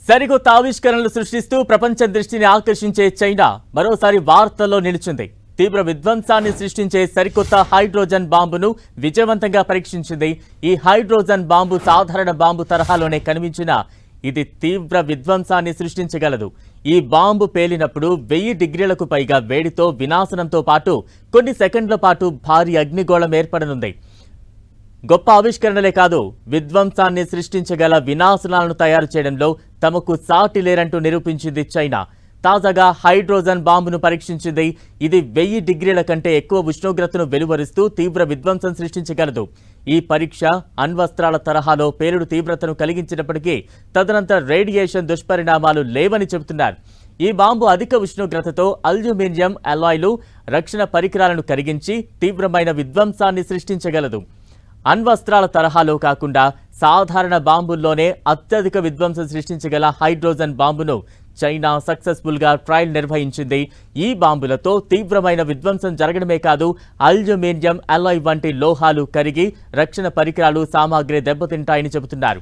సరికొత్త ఆవిష్కరణలు సృష్టిస్తూ ప్రపంచ దృష్టిని ఆకర్షించే చైనా మరోసారి వార్తల్లో నిలిచింది. తీవ్ర విధ్వంసాన్ని సృష్టించే సరికొత్త హైడ్రోజన్ బాంబును విజయవంతంగా పరీక్షించింది. ఈ హైడ్రోజన్ బాంబు సాధారణ బాంబు తరహాలోనే కనిపించినా ఇది తీవ్ర విధ్వంసాన్ని సృష్టించగలదు. ఈ బాంబు పేలినప్పుడు 1000 డిగ్రీలకు పైగా వేడితో వినాశనంతో పాటు కొన్ని సెకండ్ల పాటు భారీ అగ్నిగోళం ఏర్పడనుంది. గొప్ప ఆవిష్కరణలే కాదు, విధ్వంసాన్ని సృష్టించగల వినాశనాలను తయారు చేయడంలో తమకు సాటి లేరంటూ నిరూపించింది చైనా. తాజాగా హైడ్రోజన్ బాంబును పరీక్షించింది. ఇది 1000 డిగ్రీల కంటే ఎక్కువ ఉష్ణోగ్రతను వెలువరిస్తూ తీవ్ర విధ్వంసం సృష్టించగలదు. ఈ పరీక్ష అణ్వస్త్రాల తరహాలో పేలుడు తీవ్రతను కలిగించినప్పటికీ తదనంతర రేడియేషన్ దుష్పరిణామాలు లేవని చెబుతున్నారు. ఈ బాంబు అధిక ఉష్ణోగ్రతతో అల్యూమినియం అలాయ్లు, రక్షణ పరికరాలను కరిగించి తీవ్రమైన విధ్వంసాన్ని సృష్టించగలదు. అణ్వస్త్రాల తరహాలో కాకుండా సాధారణ బాంబుల్లోనే అత్యధిక విధ్వంసం సృష్టించగల హైడ్రోజన్ బాంబును చైనా సక్సెస్ఫుల్ గా ట్రయల్ నిర్వహించింది. ఈ బాంబులతో తీవ్రమైన విధ్వంసం జరగడమే కాదు, అల్యూమినియం అలాయ్ వంటి లోహాలు కరిగి రక్షణ పరికరాలు, సామాగ్రి దెబ్బతింటాయని చెబుతున్నారు.